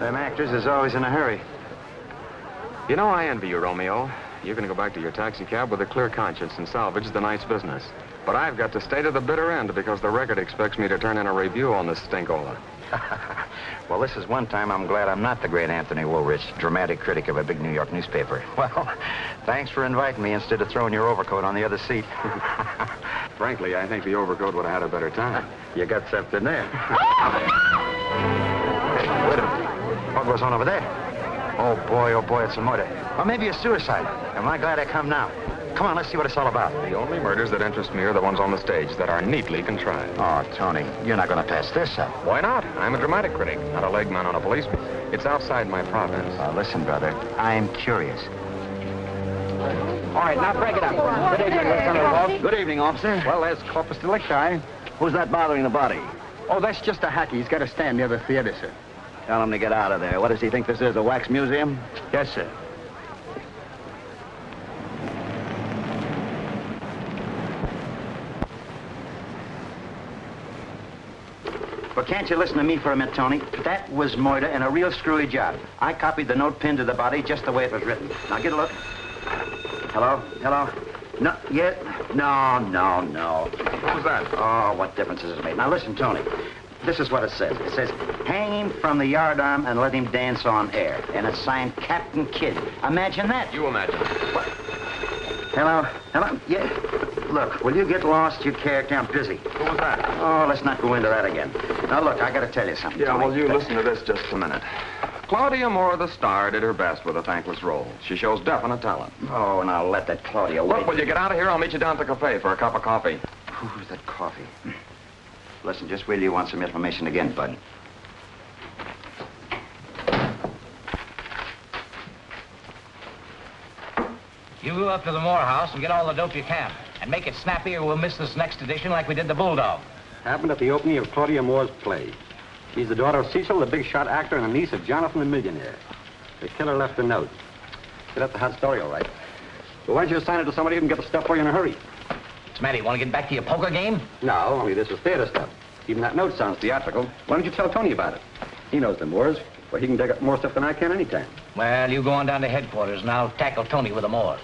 Them actors is always in a hurry. You know, I envy you, Romeo. You're going to go back to your taxi cab with a clear conscience and salvage the night's business. But I've got to stay to the bitter end because the record expects me to turn in a review on this stinkola. Well, this is one time I'm glad I'm not the great Anthony Woolrich, dramatic critic of a big New York newspaper. Well, thanks for inviting me instead of throwing your overcoat on the other seat. Frankly, I think the overcoat would have had a better time. You got something there. Hey, wait a minute. What goes on over there? Oh, boy, it's a murder. Or maybe a suicide. Am I glad I come now? Come on, let's see what it's all about. The only murders that interest me are the ones on the stage that are neatly contrived. Oh, Tony, you're not going to pass this up. Why not? I'm a dramatic critic, not a legman on a policeman. It's outside my province. Listen, brother, I'm curious. All right, now break it up. Good evening, Lieutenant Wolf. Good evening, officer. Well, there's corpus delicti. Who's that bothering the body? Oh, that's just a hacky. He's got to stand near the theater, sir. Tell him to get out of there. What does he think this is, a wax museum? Yes, sir. Well, can't you listen to me for a minute, Tony? That was murder and a real screwy job. I copied the note pinned to the body just the way it was written. Now, get a look. Hello? No, yet? No. What was that? Oh, what difference does it make? Now, listen, Tony. This is what it says. It says, hang him from the yardarm and let him dance on air. And it's signed Captain Kidd. Imagine that. You imagine. What? Hello? Yeah. Look, will you get lost, your character? I'm busy. Who was that? Oh, let's not go into that again. Now, look, I got to tell you something. Yeah, Tony. well, you listen to this just a minute. Claudia Moore, the star, did her best with a thankless role. She shows definite talent. Oh, and I'll let that Claudia wait. Look, will you get out of here? I'll meet you down at the cafe for a cup of coffee. Who's that coffee? Listen, just wait till you want some information again, bud. You go up to the Moore house and get all the dope you can. And make it snappy or we'll miss this next edition like we did the Bulldog. Happened at the opening of Claudia Moore's play. She's the daughter of Cecil, the big shot actor, and the niece of Jonathan, the millionaire. The killer left a note. That's a hot story, all right. But why don't you assign it to somebody who can get the stuff for you in a hurry? Smatty, want to get back to your poker game? No, only this is theater stuff. Even that note sounds theatrical. Why don't you tell Tony about it? He knows the Moores. Well, he can dig up more stuff than I can anytime. Well, you go on down to headquarters and I'll tackle Tony with the Moores.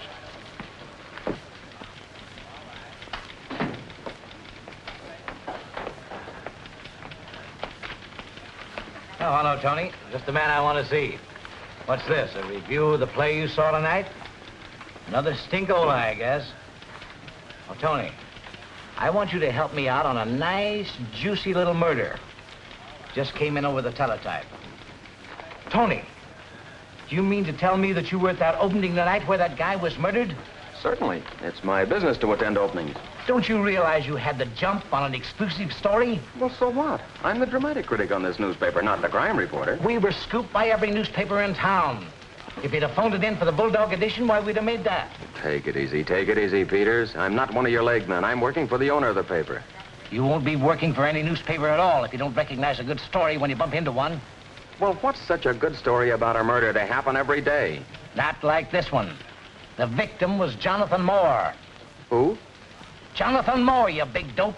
Oh, hello, Tony. Just the man I want to see. What's this, a review of the play you saw tonight? Another stinkola, I guess. Oh, Tony, I want you to help me out on a nice, juicy little murder. Just came in over the teletype. Tony, do you mean to tell me that you were at that opening tonight where that guy was murdered? Certainly. It's my business to attend openings. Don't you realize you had the jump on an exclusive story? Well, so what? I'm the dramatic critic on this newspaper, not the crime reporter. We were scooped by every newspaper in town. If you'd have phoned it in for the Bulldog edition, why, we'd have made that. Take it easy, Peters. I'm not one of your legmen. I'm working for the owner of the paper. You won't be working for any newspaper at all if you don't recognize a good story when you bump into one. Well, what's such a good story about a murder? They happen every day. Not like this one. The victim was Jonathan Moore. Who? Jonathan Moore, you big dope.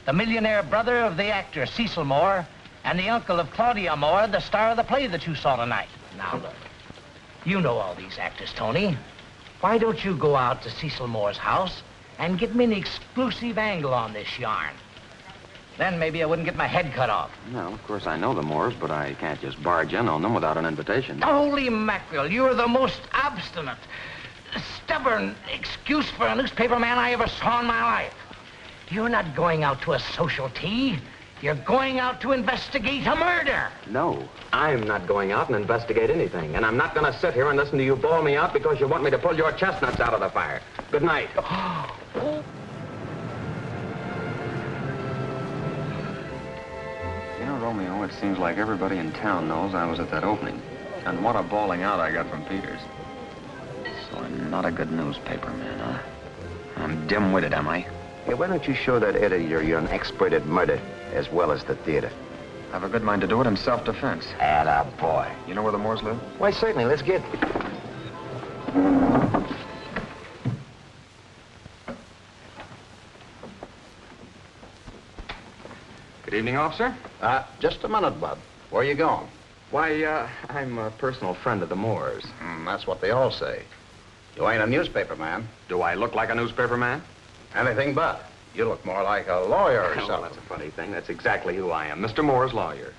The millionaire brother of the actor Cecil Moore and the uncle of Claudia Moore, the star of the play that you saw tonight. Now, look. You know all these actors, Tony. Why don't you go out to Cecil Moore's house and get me an exclusive angle on this yarn? Then maybe I wouldn't get my head cut off. No, of course I know the Moores, but I can't just barge in on them without an invitation. Holy mackerel, you're the most obstinate, stubborn excuse for a newspaper man I ever saw in my life. You're not going out to a social tea. You're going out to investigate a murder. No, I'm not going out and investigate anything. And I'm not going to sit here and listen to you bawl me out because you want me to pull your chestnuts out of the fire. Good night. You know, Romeo, it seems like everybody in town knows I was at that opening. And what a bawling out I got from Peters. So I'm not a good newspaper man, huh? I'm dim-witted, am I? Hey, why don't you show that editor you're an expert at murder as well as the theater? I have a good mind to do it in self-defense. Atta boy. You know where the Moores live? Why, certainly. Let's get... Good evening, officer. Just a minute, Bud. Where you going? Why, I'm a personal friend of the Moores. That's what they all say. You ain't a newspaper man. Do I look like a newspaper man? Anything but. You look more like a lawyer or Well, something. that's a funny thing. That's exactly who I am. Mr. Moore's lawyer.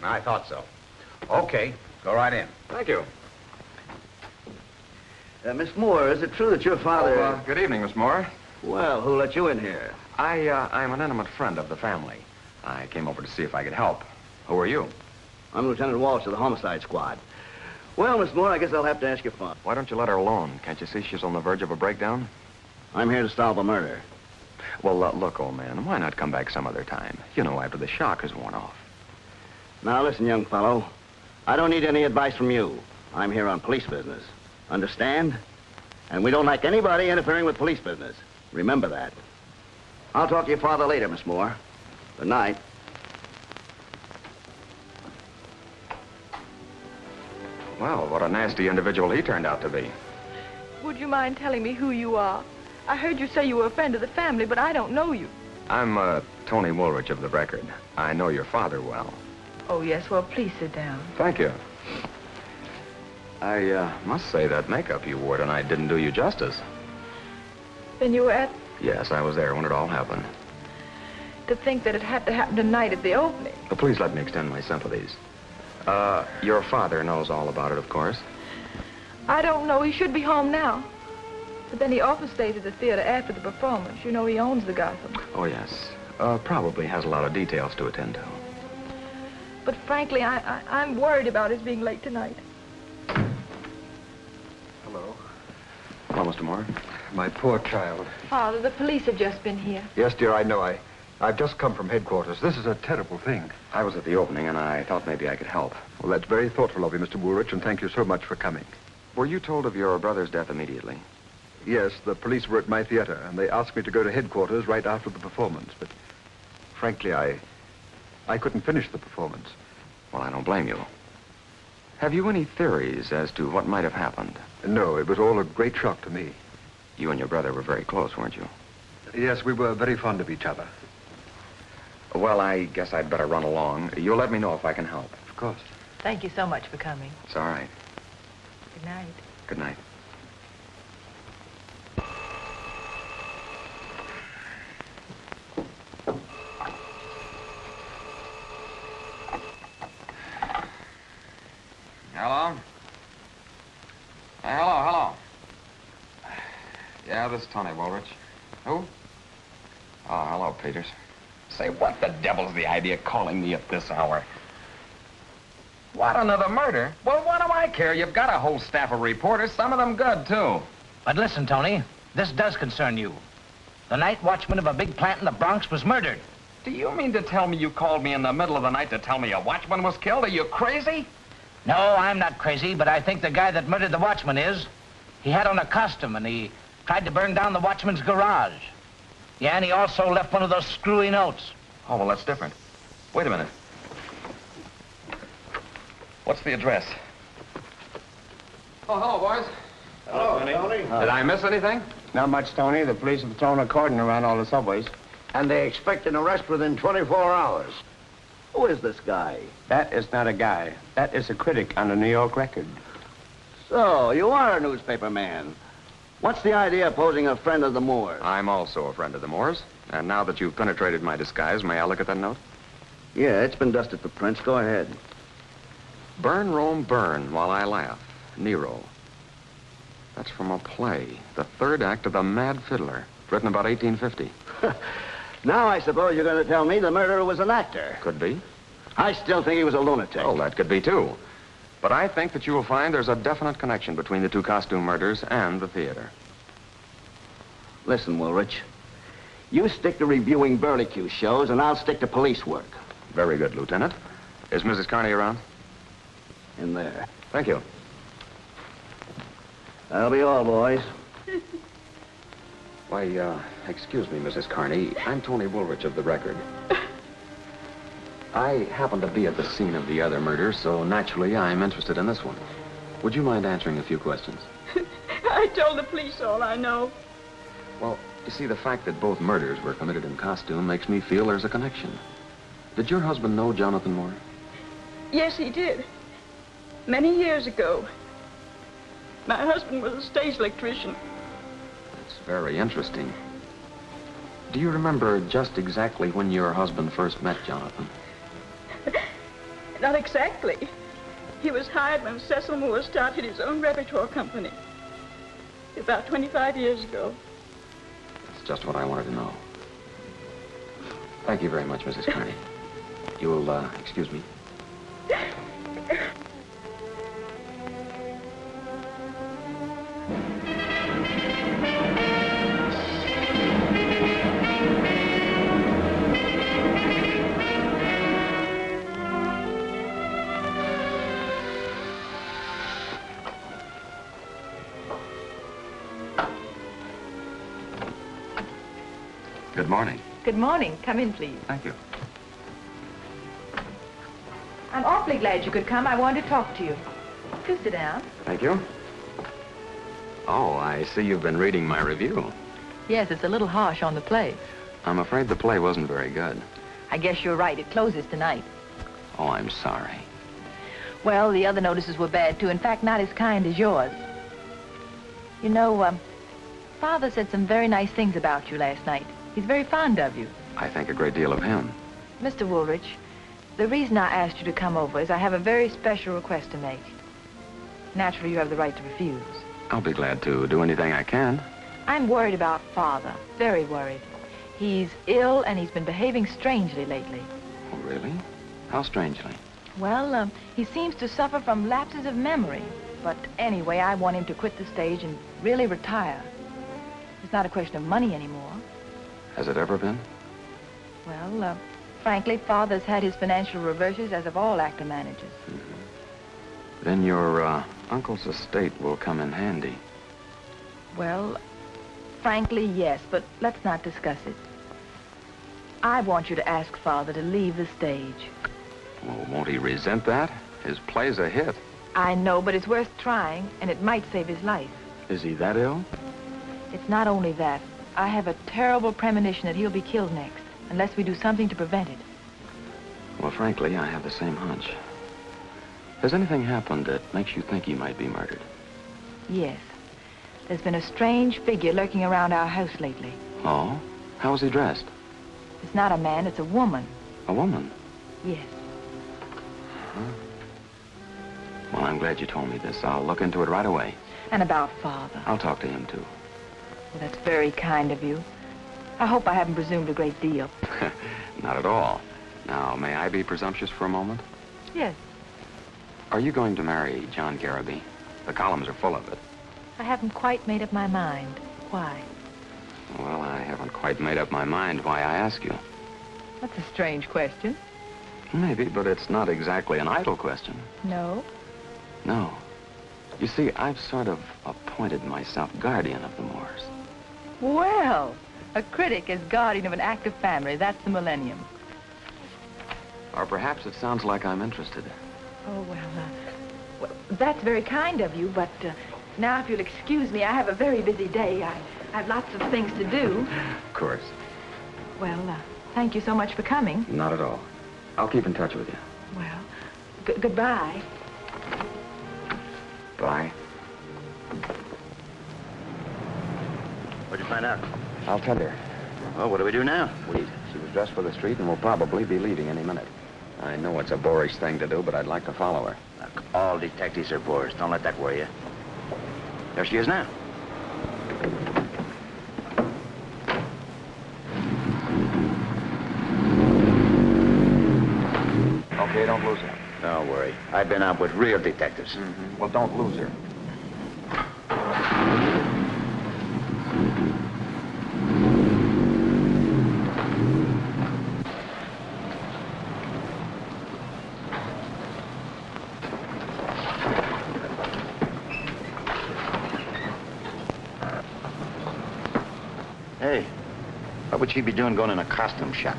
I thought so. Okay, go right in. Thank you. Miss Moore, is it true that your father... Good evening, Miss Moore. Well, who let you in here? I'm an intimate friend of the family. I came over to see if I could help. Who are you? I'm Lieutenant Walsh of the Homicide Squad. Well, Miss Moore, I guess I'll have to ask you fun. Why don't you let her alone? Can't you see she's on the verge of a breakdown? I'm here to solve a murder. Well, look, old man, why not come back some other time? You know, after the shock has worn off. Now, listen, young fellow. I don't need any advice from you. I'm here on police business. Understand? And we don't like anybody interfering with police business. Remember that. I'll talk to your father later, Miss Moore. Good night. Well, what a nasty individual he turned out to be. Would you mind telling me who you are? I heard you say you were a friend of the family, but I don't know you. I'm, Tony Woolridge of the Record. I know your father well. Oh, yes. Well, please sit down. Thank you. I, must say that makeup you wore tonight didn't do you justice. Then you were at... Yes, I was there when it all happened. To think that it had to happen tonight at the opening. Please let me extend my sympathies. Your father knows all about it, of course. I don't know. He should be home now. But then he often stays at the theater after the performance. You know, he owns the Gotham. Oh, yes. Probably has a lot of details to attend to. But frankly, I'm worried about his being late tonight. Hello. Hello, Mr. Moore. My poor child. Father, the police have just been here. Yes, dear, I know. I've just come from headquarters. This is a terrible thing. I was at the opening, and I thought maybe I could help. Well, that's very thoughtful of you, Mr. Woolrich, and thank you so much for coming. Were you told of your brother's death immediately? Yes, the police were at my theater, and they asked me to go to headquarters right after the performance, but frankly, I couldn't finish the performance. Well, I don't blame you. Have you any theories as to what might have happened? No, it was all a great shock to me. You and your brother were very close, weren't you? Yes, we were very fond of each other. Well, I guess I'd better run along. You'll let me know if I can help. Of course. Thank you so much for coming. It's all right. Good night. Good night. Hello? Hello. Yeah, this is Tony Woolrich. Who? Oh, hello, Peters. Say, what the devil's the idea of calling me at this hour? What, another murder? Well, what do I care? You've got a whole staff of reporters, some of them good, too. But listen, Tony, this does concern you. The night watchman of a big plant in the Bronx was murdered. Do you mean to tell me you called me in the middle of the night to tell me a watchman was killed? Are you crazy? No, I'm not crazy, but I think the guy that murdered the watchman is. He had on a costume, and he tried to burn down the watchman's garage. Yeah, and he also left one of those screwy notes. Oh, well, that's different. Wait a minute. What's the address? Oh, hello, boys. Hello, Tony. Did I miss anything? Not much, Tony. The police have thrown a cordon around all the subways. And they expect an arrest within 24 hours. Who is this guy? That is not a guy. That is a critic on the New York Record. So, you are a newspaper man. What's the idea of posing a friend of the Moors? I'm also a friend of the Moors. And now that you've penetrated my disguise, may I look at that note? Yeah, it's been dusted for prints. Go ahead. Burn, Rome, burn, while I laugh. Nero. That's from a play. The third act of The Mad Fiddler, written about 1850. Now I suppose you're going to tell me the murderer was an actor. Could be. I still think he was a lunatic. Oh, that could be, too. But I think that you will find there's a definite connection between the two costume murders and the theater. Listen, Woolrich. You stick to reviewing Burlicue shows, and I'll stick to police work. Very good, Lieutenant. Is Mrs. Carney around? In there. Thank you. That'll be all, boys. Why, excuse me, Mrs. Carney. I'm Tony Woolrich of the Record. I happened to be at the scene of the other murder, so naturally I'm interested in this one. Would you mind answering a few questions? I told the police all I know. Well, you see, the fact that both murders were committed in costume makes me feel there's a connection. Did your husband know Jonathan Moore? Yes, he did. Many years ago. My husband was a stage electrician. That's very interesting. Do you remember just exactly when your husband first met Jonathan? Not exactly. He was hired when Cecil Moore started his own repertoire company. About 25 years ago. That's just what I wanted to know. Thank you very much, Mrs. Carney. You'll, excuse me. Good morning. Good morning. Come in, please. Thank you. I'm awfully glad you could come. I wanted to talk to you. Do sit down. Thank you. Oh, I see you've been reading my review. Yes, it's a little harsh on the play. I'm afraid the play wasn't very good. I guess you're right. It closes tonight. Oh, I'm sorry. Well, the other notices were bad, too. In fact, not as kind as yours. You know, Father said some very nice things about you last night. He's very fond of you. I think a great deal of him. Mr. Woolrich, the reason I asked you to come over is I have a very special request to make. Naturally, you have the right to refuse. I'll be glad to do anything I can. I'm worried about Father. Very worried. He's ill, and he's been behaving strangely lately. Oh, really? How strangely? Well, he seems to suffer from lapses of memory. But anyway, I want him to quit the stage and really retire. It's not a question of money anymore. Has it ever been? Well, frankly, Father's had his financial reverses, as of all actor managers. Mm-hmm. Then your uncle's estate will come in handy. Well, frankly, yes, but let's not discuss it. I want you to ask Father to leave the stage. Well, won't he resent that? His play's a hit. I know, but it's worth trying, and it might save his life. Is he that ill? It's not only that. I have a terrible premonition that he'll be killed next, unless we do something to prevent it. Well, frankly, I have the same hunch. Has anything happened that makes you think he might be murdered? Yes. There's been a strange figure lurking around our house lately. Oh? How is he dressed? It's not a man, it's a woman. A woman? Yes. Huh? Well, I'm glad you told me this. I'll look into it right away. And about Father. I'll talk to him, too. Well, that's very kind of you. I hope I haven't presumed a great deal. Not at all. Now, may I be presumptuous for a moment? Yes. Are you going to marry John Garrowby? The columns are full of it. I haven't quite made up my mind. Why? Well, I haven't quite made up my mind why I ask you. That's a strange question. Maybe, but it's not exactly an idle question. No? No. You see, I've sort of appointed myself guardian of the Moors. Well, a critic is guardian of an active family. That's the millennium. Or perhaps it sounds like I'm interested. Oh, well, that's very kind of you, but now if you'll excuse me, I have a very busy day. I have lots of things to do. Of course. Well, thank you so much for coming. Not at all. I'll keep in touch with you. Well, goodbye. Bye. What'd you find out? I'll tell you. Well, what do we do now? Wait. She was dressed for the street and will probably be leaving any minute. I know it's a boorish thing to do, but I'd like to follow her. Look, all detectives are bores. Don't let that worry you. There she is now. Okay, don't lose her. Don't worry. I've been out with real detectives. Mm-hmm. Well, don't lose her. Hey, what would she be doing going in a costume shop?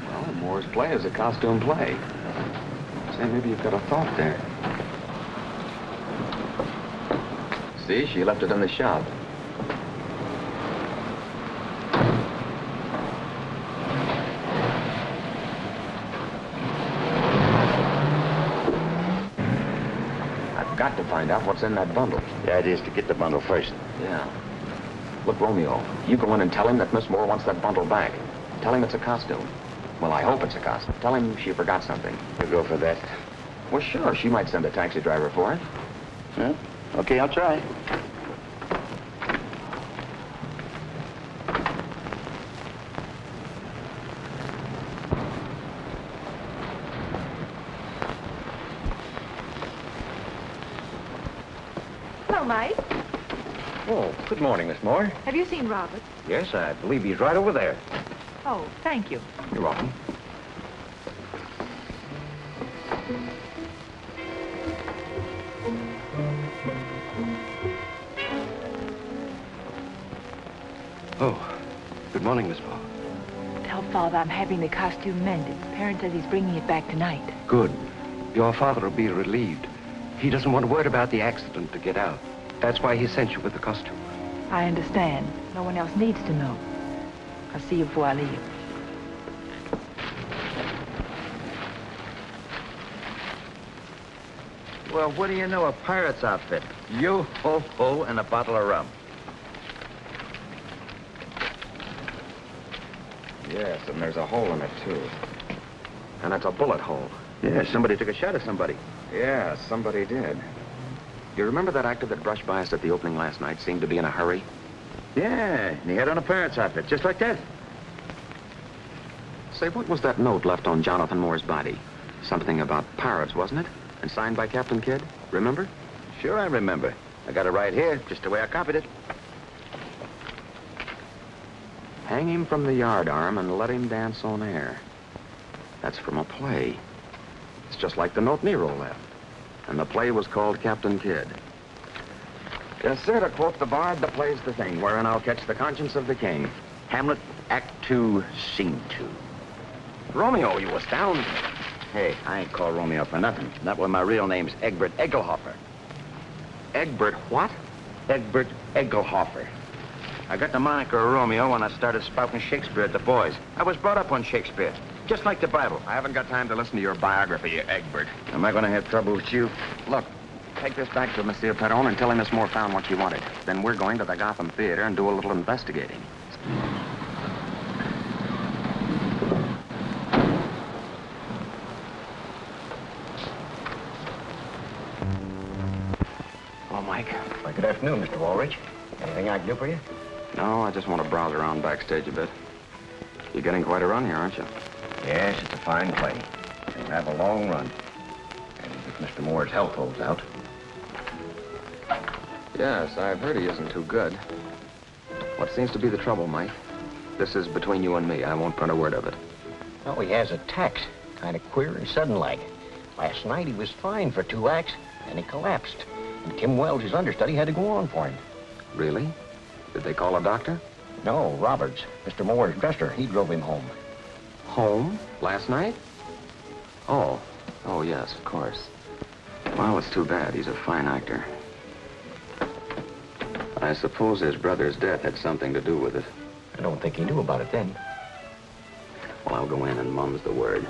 Well, Moore's play is a costume play. Say, maybe you've got a thought there. See, she left it in the shop. I've got to find out what's in that bundle. The idea is to get the bundle first. Yeah. Look, Romeo, you go in and tell him that Miss Moore wants that bundle back. Tell him it's a costume. Well, I hope it's a costume. Tell him she forgot something. We'll go for that. Well, sure, she might send a taxi driver for it. Yeah? Okay, I'll try. Hello, Mike. Oh, good morning, Miss Moore. Have you seen Robert? Yes, I believe he's right over there. Oh, thank you. You're welcome. Oh, good morning, Miss Moore. Tell Father I'm having the costume mended. Parent says he's bringing it back tonight. Good. Your father will be relieved. He doesn't want word about the accident to get out. That's why he sent you with the costume. I understand. No one else needs to know. I'll see you before I leave. Well, what do you know, a pirate's outfit? Yo-ho-ho and a bottle of rum. Yes, and there's a hole in it, too. And it's a bullet hole. Yeah, somebody took a shot at somebody. Yeah, somebody did. You remember that actor that brushed by us at the opening last night seemed to be in a hurry? Yeah, and he had on a pirate's outfit, just like that. Say, what was that note left on Jonathan Moore's body? Something about pirates, wasn't it? And signed by Captain Kidd? Remember? Sure, I remember. I got it right here, just the way I copied it. Hang him from the yardarm and let him dance on air. That's from a play. It's just like the note Nero left. And the play was called Captain Kidd. Yes, sir, to quote the bard, the play's the thing, wherein I'll catch the conscience of the king. Hamlet, Act 2, Scene 2. Romeo, you astound me. Hey, I ain't called Romeo for nothing. Not when my real name's Egbert Eggelhofer. Egbert what? Egbert Eggelhofer. I got the moniker of Romeo when I started spouting Shakespeare at the boys. I was brought up on Shakespeare, just like the Bible. I haven't got time to listen to your biography, Egbert. Am I going to have trouble with you? Look, take this back to Monsieur Perron and tell him Miss Moore found what she wanted. Then we're going to the Gotham Theater and do a little investigating. Hello, Mike. Well, good afternoon, Mr. Aldridge. Anything I can do for you? No, I just want to browse around backstage a bit. You're getting quite a run here, aren't you? Yes, it's a fine play. We'll have a long run. And if Mr. Moore's health holds out. Yes, I've heard he isn't too good. What seems to be the trouble, Mike? This is between you and me. I won't print a word of it. Well, he has attacks. Kind of queer and sudden-like. Last night he was fine for 2 acts, and he collapsed. And Kim Wells, his understudy, had to go on for him. Really? Did they call a doctor? No, Roberts, Mr. Moore's dresser. He drove him home. Home? Last night? Oh. Oh, yes, of course. Well, it's too bad. He's a fine actor. I suppose his brother's death had something to do with it. I don't think he knew about it then. Well, I'll go in and mum's the word.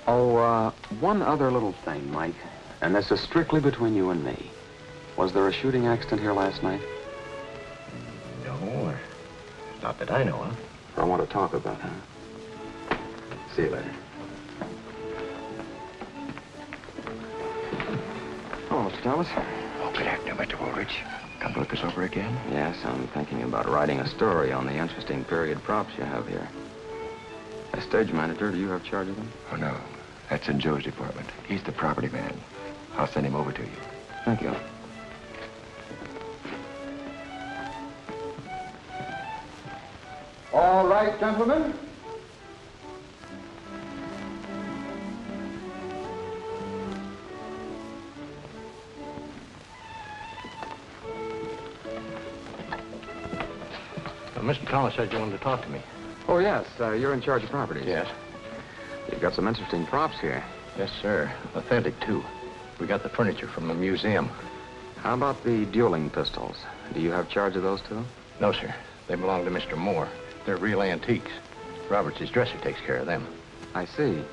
Oh, one other little thing, Mike. And this is strictly between you and me. Was there a shooting accident here last night? Not that I know of. I want to talk about her. See you later. Oh, Mr. Thomas. Oh, good afternoon, Mr. Woolridge. Come to look this over again? Yes, I'm thinking about writing a story on the interesting period props you have here. As stage manager, do you have charge of them? Oh, no. That's in Joe's department. He's the property man. I'll send him over to you. Thank you. All right, gentlemen. Mr. Thomas said you wanted to talk to me. Oh, yes. You're in charge of properties. Yes. You've got some interesting props here. Yes, sir. Authentic, too. We got the furniture from the museum. How about the dueling pistols? Do you have charge of those, too? No, sir. They belong to Mr. Moore. They're real antiques. Roberts' dresser takes care of them. I see.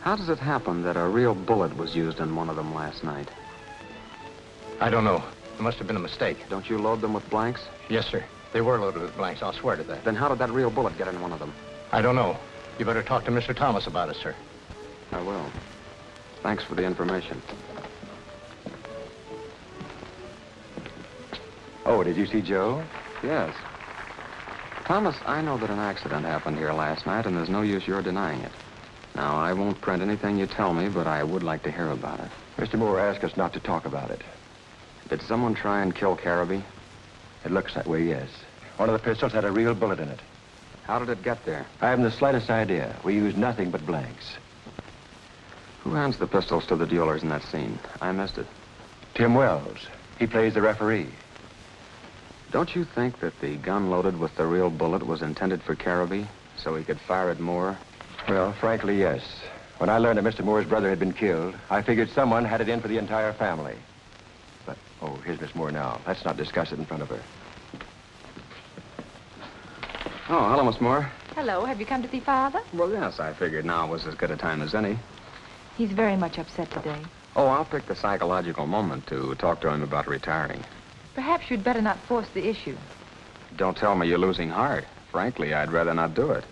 How does it happen that a real bullet was used in one of them last night? I don't know. There must have been a mistake. Don't you load them with blanks? Yes, sir. They were loaded with blanks. I'll swear to that. Then how did that real bullet get in one of them? I don't know. You better talk to Mr. Thomas about it, sir. I will. Thanks for the information. Oh, did you see Joe? Yes. Thomas, I know that an accident happened here last night, and there's no use your denying it. Now, I won't print anything you tell me, but I would like to hear about it. Mr. Moore asked us not to talk about it. Did someone try and kill Carabee? It looks that way, yes. One of the pistols had a real bullet in it. How did it get there? I haven't the slightest idea. We used nothing but blanks. Who hands the pistols to the dealers in that scene? I missed it. Tim Wells. He plays the referee. Don't you think that the gun loaded with the real bullet was intended for Carabee, so he could fire it more? Well, frankly, yes. When I learned that Mr. Moore's brother had been killed, I figured someone had it in for the entire family. But, oh, here's Miss Moore now. Let's not discuss it in front of her. Oh, hello, Miss Moore. Hello, have you come to see Father? Well, yes, I figured now was as good a time as any. He's very much upset today. Oh, I'll pick the psychological moment to talk to him about retiring. Perhaps you'd better not force the issue. Don't tell me you're losing heart. Frankly, I'd rather not do it.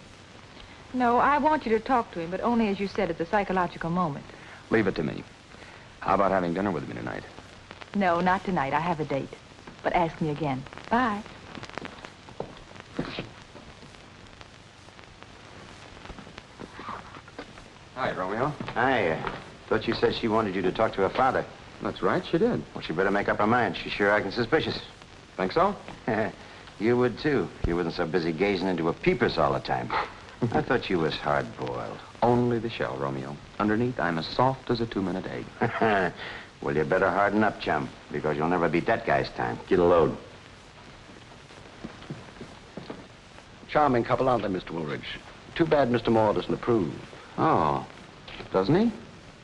No, I want you to talk to him, but only, as you said, at the psychological moment. Leave it to me. How about having dinner with me tonight? No, not tonight. I have a date. But ask me again. Bye. Hi, Romeo. Hi. Thought you said she wanted you to talk to her father. That's right, she did. Well, she better make up her mind. She's sure acting suspicious. Think so? You would, too, if you wasn't so busy gazing into a peepers all the time. I thought you was hard-boiled. Only the shell, Romeo. Underneath, I'm as soft as a 2-minute egg. Well, you better harden up, chum, because you'll never beat that guy's time. Get a load. Charming couple, aren't they, Mr. Woolridge? Too bad Mr. Moore doesn't approve. Oh, doesn't he?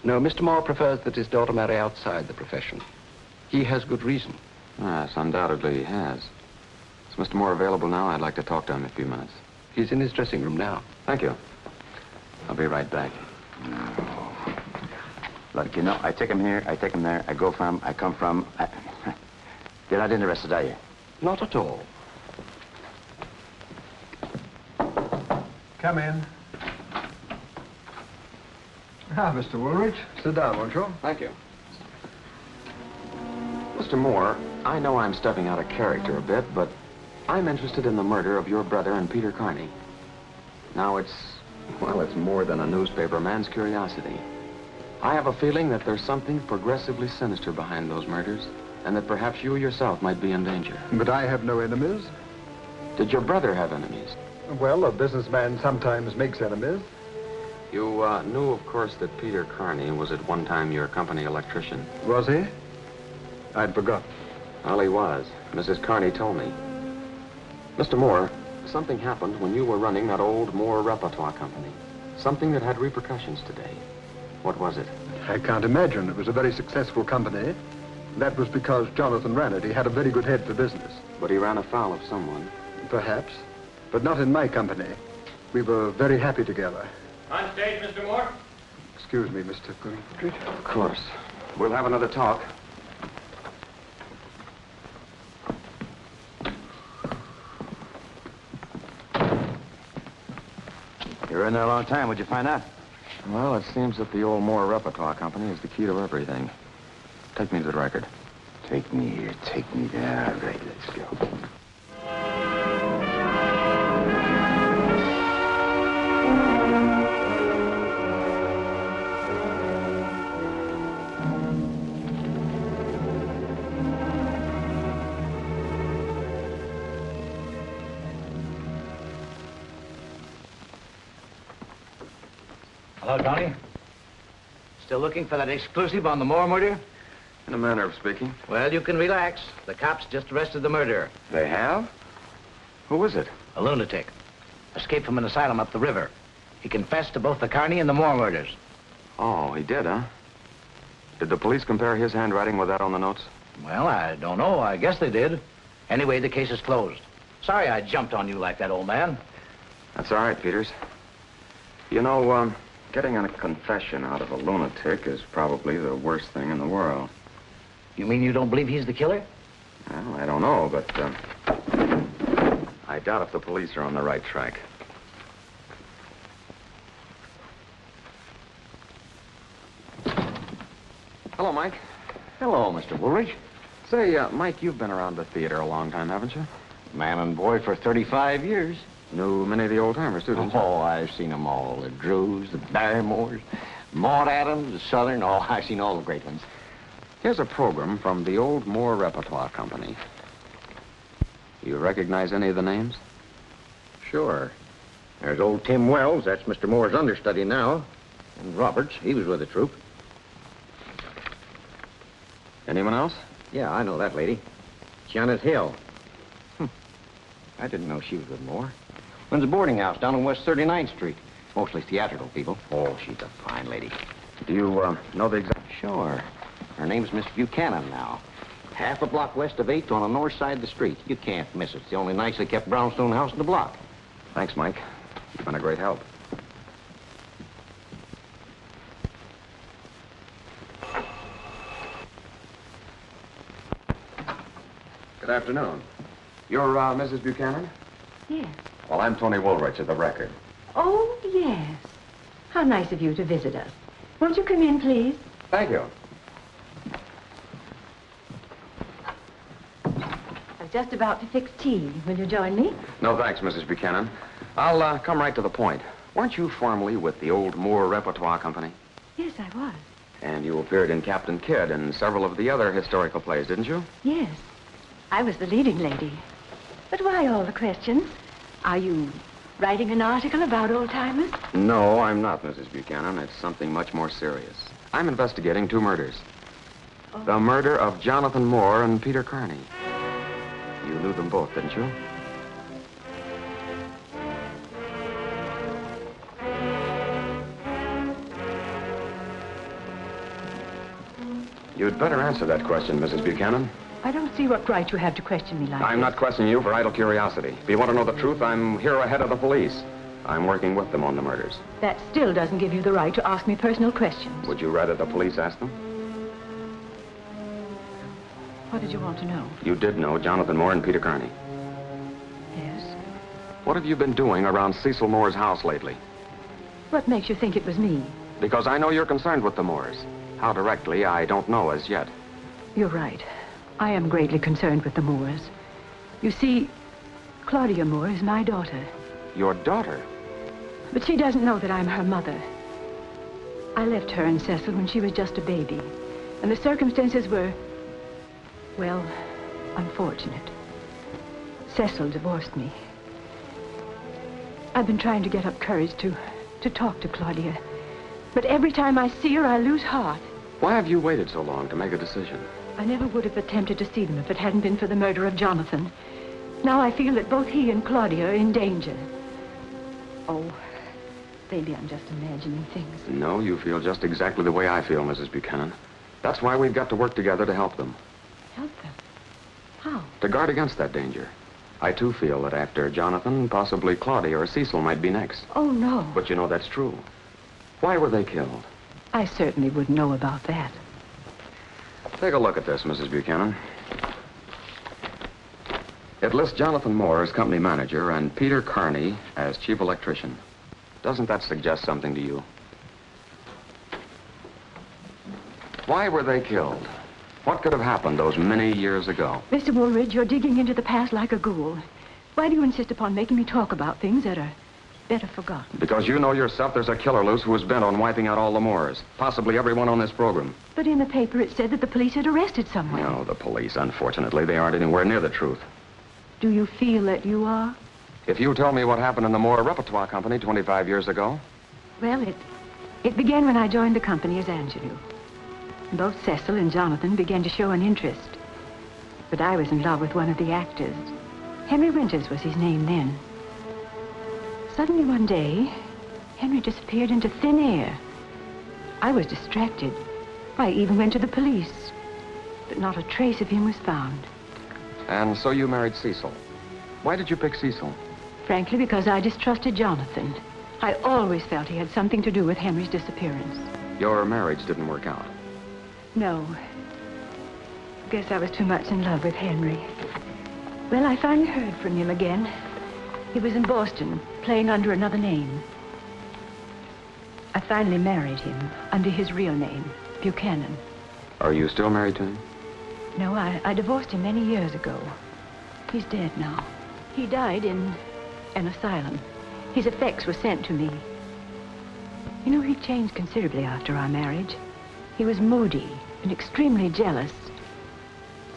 No, Mr. Moore prefers that his daughter marry outside the profession. He has good reason. Yes, undoubtedly he has. Is Mr. Moore available now? I'd like to talk to him in a few minutes. He's in his dressing room now. Thank you. I'll be right back. Look, you know, I take him here, I take him there, I go from, I come from. You're not interested, are you? Not at all. Come in. Ah, Mr. Woolridge. Sit down, won't you? Thank you. Mr. Moore, I know I'm stepping out of character a bit, but I'm interested in the murder of your brother and Peter Carney. Now, it's more than a newspaper man's curiosity. I have a feeling that there's something progressively sinister behind those murders, and that perhaps you yourself might be in danger. But I have no enemies. Did your brother have enemies? Well, a businessman sometimes makes enemies. You knew, of course, that Peter Carney was at one time your company electrician. Was he? I'd forgotten. Well, he was. Mrs. Carney told me. Mr. Moore, something happened when you were running that old Moore repertoire company. Something that had repercussions today. What was it? I can't imagine. It was a very successful company. That was because Jonathan ran it. He had a very good head for business. But he ran afoul of someone. Perhaps. But not in my company. We were very happy together. On stage, Mr. Moore. Excuse me, Mr. Aldridge. Of course. We'll have another talk. You were in there a long time. What'd you find out? Well, it seems that the old Moore Repertoire Company is the key to everything. Take me to the record. Take me here, take me there. All right, let's go. Hello, Tony. Still looking for that exclusive on the Moore murder? In a manner of speaking. Well, you can relax. The cops just arrested the murderer. They have? Who is it? A lunatic. Escaped from an asylum up the river. He confessed to both the Carney and the Moore murders. Oh, he did, huh? Did the police compare his handwriting with that on the notes? Well, I don't know. I guess they did. Anyway, the case is closed. Sorry I jumped on you like that, old man. That's all right, Peters. You know, getting a confession out of a lunatic is probably the worst thing in the world. You mean you don't believe he's the killer? Well, I don't know, but I doubt if the police are on the right track. Hello, Mike. Hello, Mr. Woolridge. Say, Mike, you've been around the theater a long time, haven't you? Man and boy for 35 years. Knew many of the old-timers, too, didn't you? Oh, I've seen them all. The Drews, the Barrymores, Maud Adams, the Southern. Oh, I've seen all the great ones. Here's a program from the old Moore Repertoire Company. You recognize any of the names? Sure. There's old Tim Wells. That's Mr. Moore's understudy now. And Roberts, he was with the troupe. Anyone else? Yeah, I know that lady. Janet Hill. I didn't know she was with Moore. Runs a boarding house down on West 39th Street. Mostly theatrical people. Oh, she's a fine lady. Do you, know the exact... Sure. Her name's Miss Buchanan now. Half a block west of 8th on the north side of the street. You can't miss it. It's the only nicely kept brownstone house in the block. Thanks, Mike. You've been a great help. Good afternoon. You're, Mrs. Buchanan? Yes. Well, I'm Tony Woolridge of the Record. Oh, yes. How nice of you to visit us. Won't you come in, please? Thank you. I was just about to fix tea. Will you join me? No, thanks, Mrs. Buchanan. I'll, come right to the point. Weren't you formerly with the old Moore Repertoire Company? Yes, I was. And you appeared in Captain Kidd and several of the other historical plays, didn't you? Yes. I was the leading lady. But why all the questions? Are you writing an article about old-timers? No, I'm not, Mrs. Buchanan. It's something much more serious. I'm investigating 2 murders. Oh. The murder of Jonathan Moore and Peter Carney. You knew them both, didn't you? You'd better answer that question, Mrs. Buchanan. I don't see what right you have to question me like I'm this. not questioning you for idle curiosity. If you want to know the truth, I'm here ahead of the police. I'm working with them on the murders. That still doesn't give you the right to ask me personal questions. Would you rather the police ask them? What did you want to know? You did know Jonathan Moore and Peter Carney. Yes. What have you been doing around Cecil Moore's house lately? What makes you think it was me? Because I know you're concerned with the Moores. How directly, I don't know as yet. You're right. I am greatly concerned with the Moores. You see, Claudia Moore is my daughter. Your daughter? But she doesn't know that I'm her mother. I left her and Cecil when she was just a baby. And the circumstances were, well, unfortunate. Cecil divorced me. I've been trying to get up courage to talk to Claudia. But every time I see her, I lose heart. Why have you waited so long to make a decision? I never would have attempted to see them if it hadn't been for the murder of Jonathan. Now I feel that both he and Claudia are in danger. Oh, maybe I'm just imagining things. No, you feel just exactly the way I feel, Mrs. Buchanan. That's why we've got to work together to help them. Help them? How? To guard against that danger. I, too, feel that after Jonathan, possibly Claudia or Cecil might be next. Oh, no. But you know that's true. Why were they killed? I certainly wouldn't know about that. Take a look at this, Mrs. Buchanan. It lists Jonathan Moore as company manager and Peter Carney as chief electrician. Doesn't that suggest something to you? Why were they killed? What could have happened those many years ago? Mr. Woolridge, you're digging into the past like a ghoul. Why do you insist upon making me talk about things that are better forgotten? Because you know yourself there's a killer loose who is bent on wiping out all the Moores. Possibly everyone on this program. But in the paper it said that the police had arrested someone. No, the police, unfortunately, they aren't anywhere near the truth. Do you feel that you are? If you tell me what happened in the Moore Repertoire Company 25 years ago. Well, it began when I joined the company as ingenue. Both Cecil and Jonathan began to show an interest. But I was in love with one of the actors. Henry Winters was his name then. Suddenly one day, Henry disappeared into thin air. I was distracted. I even went to the police. But not a trace of him was found. And so you married Cecil. Why did you pick Cecil? Frankly, because I distrusted Jonathan. I always felt he had something to do with Henry's disappearance. Your marriage didn't work out. No. Guess I was too much in love with Henry. Well, I finally heard from him again. He was in Boston, playing under another name. I finally married him under his real name, Buchanan. Are you still married to him? No, I divorced him many years ago. He's dead now. He died in an asylum. His effects were sent to me. You know, he changed considerably after our marriage. He was moody and extremely jealous.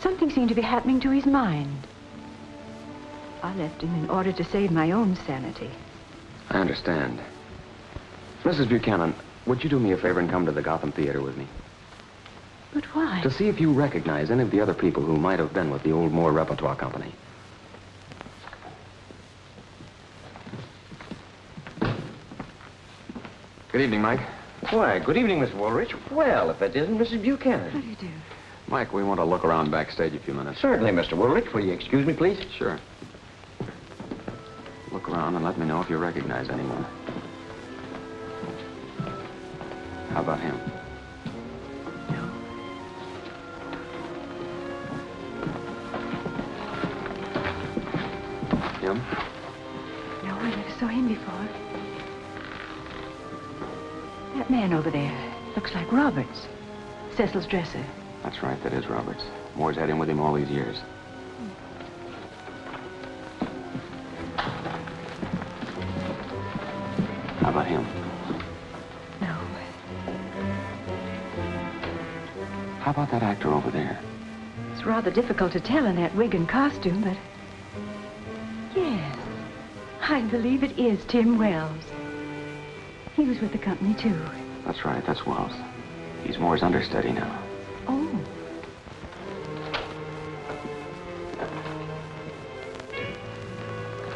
Something seemed to be happening to his mind. I left him in order to save my own sanity. I understand. Mrs. Buchanan, would you do me a favor and come to the Gotham Theater with me? But why? To see if you recognize any of the other people who might have been with the old Moore Repertoire Company. Good evening, Mike. Why, good evening, Mr. Woolridge. Well, if that isn't Mrs. Buchanan. How do you do? Mike, we want to look around backstage a few minutes. Certainly, Mr. Woolridge. Will you excuse me, please? Sure. Look around and let me know if you recognize anyone. How about him? No. Him? No, I never saw him before. That man over there looks like Roberts, Cecil's dresser. That's right, that is Roberts. Moore's had him with him all these years. How about him? No. How about that actor over there? It's rather difficult to tell in that wig and costume, but... Yes, I believe it is Tim Wells. He was with the company, too. That's right, that's Wells. He's Moore's understudy now. Oh.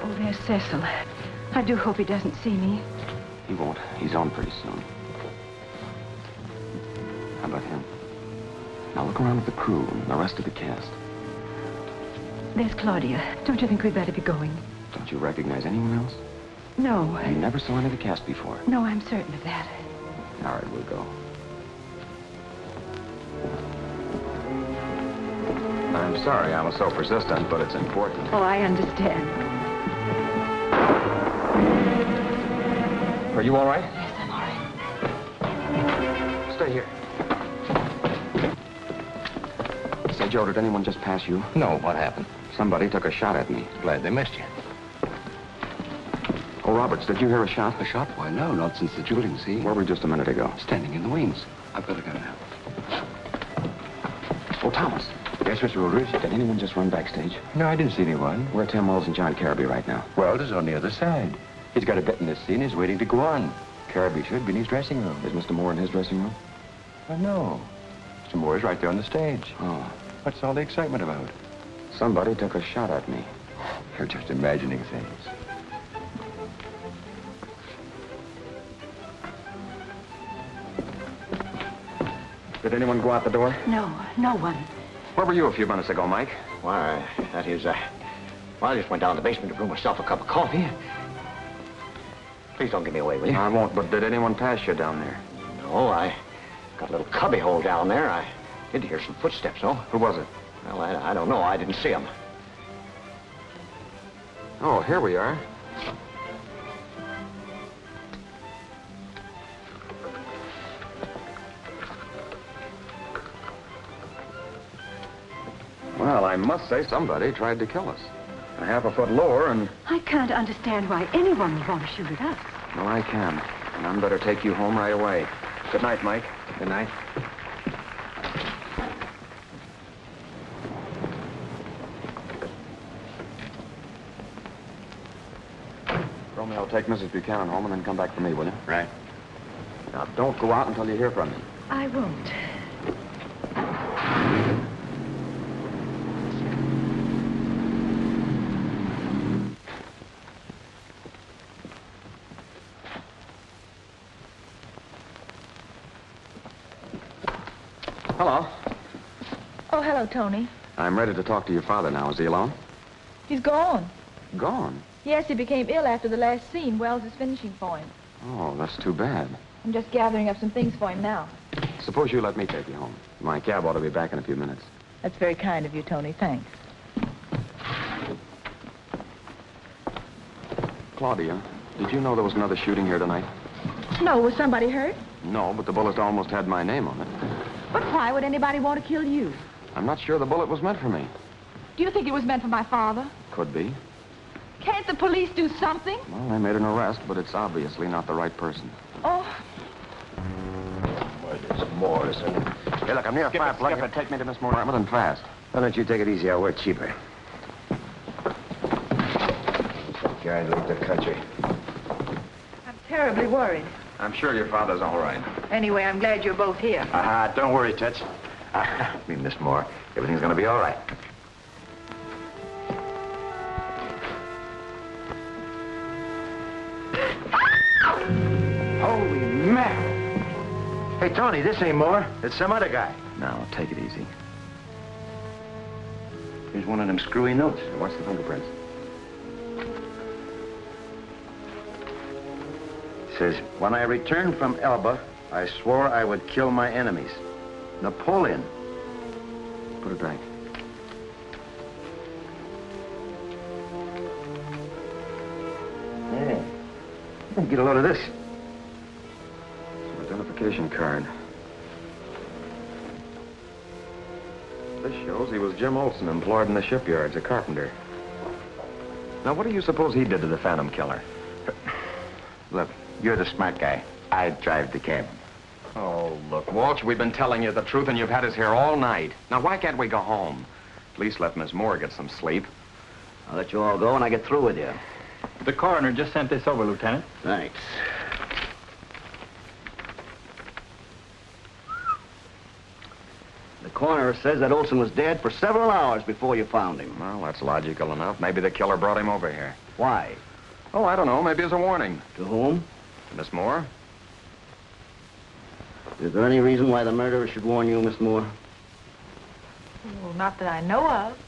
Oh, there's Cecil. I do hope he doesn't see me. He won't. He's on pretty soon. How about him? Now look around at the crew and the rest of the cast. There's Claudia. Don't you think we'd better be going? Don't you recognize anyone else? No. You never saw any of the cast before. No, I'm certain of that. All right, we'll go. I'm sorry I was so persistent, but it's important. Oh, I understand. Are you all right? Yes, I'm all right. Stay here. Say, Joe, did anyone just pass you? No, what happened? Somebody took a shot at me. Glad they missed you. Oh, Roberts, did you hear a shot? A shot? Why, no, not since the dueling, see? Where were we just a minute ago? Standing in the wings. I've got to go now. Oh, Thomas. Yes, Mr. Woolridge? Did anyone just run backstage? No, I didn't see anyone. Where are Tim Wells and John Careby right now? Wells is on the other side. He's got a bet in this scene. He's waiting to go on. Careby should be in his dressing room. Is Mr. Moore in his dressing room? Oh, no. Mr. Moore is right there on the stage. Oh. What's all the excitement about? Somebody took a shot at me. You're just imagining things. Did anyone go out the door? No, no one. Where were you a few minutes ago, Mike? Why, that is, well, I just went down to the basement to brew myself a cup of coffee. Please don't give me away, will you? I won't, but did anyone pass you down there? No, I got a little cubby hole down there. I did hear some footsteps, though. Who was it? Well, I don't know. I didn't see them. Oh, here we are. Well, I must say somebody tried to kill us. A half a foot lower and... I can't understand why anyone would want to shoot at us. Well, I can. And I'm better take you home right away. Good night, Mike. Good night. Romeo, take Mrs. Buchanan home and then come back for me, will you? Right. Now, don't go out until you hear from me. I won't. Hello. Oh, hello, Tony. I'm ready to talk to your father now. Is he alone? He's gone. Gone? Yes, he became ill after the last scene. Wells is finishing for him. Oh, that's too bad. I'm just gathering up some things for him now. Suppose you let me take you home. My cab ought to be back in a few minutes. That's very kind of you, Tony. Thanks. Claudia, did you know there was another shooting here tonight? No, was somebody hurt? No, but the bullet almost had my name on it. But why would anybody want to kill you? I'm not sure the bullet was meant for me. Do you think it was meant for my father? Could be. Can't the police do something? Well, they made an arrest, but it's obviously not the right person. Oh. Boy, there's more, isn't it? Hey, look, I'm near a fire plug. Skip it. Take me to Miss Moore's apartment and fast. Why don't you take it easy? I'll work cheaper. Guy leave the country. I'm terribly worried. I'm sure your father's all right. Anyway, I'm glad you're both here. Don't worry, Toots. Miss Moore, everything's gonna be all right. Holy mackerel. Hey, Tony, this ain't Moore. It's some other guy. Now, take it easy. Here's one of them screwy notes. Watch the fingerprints. It says, when I returned from Elba, I swore I would kill my enemies. Napoleon. Put it back. Yeah. Get a load of this. It's an identification card. This shows he was Jim Olson, employed in the shipyards, a carpenter. Now, what do you suppose he did to the Phantom Killer? Look, you're the smart guy. I drive the cab. Oh, look, Walsh, we've been telling you the truth, and you've had us here all night. Now, why can't we go home? At least let Miss Moore get some sleep. I'll let you all go when I get through with you. The coroner just sent this over, Lieutenant. Thanks. The coroner says that Olson was dead for several hours before you found him. Well, that's logical enough. Maybe the killer brought him over here. Why? Oh, I don't know. Maybe as a warning. To whom? Miss Moore? Is there any reason why the murderer should warn you, Miss Moore? Well, not that I know of.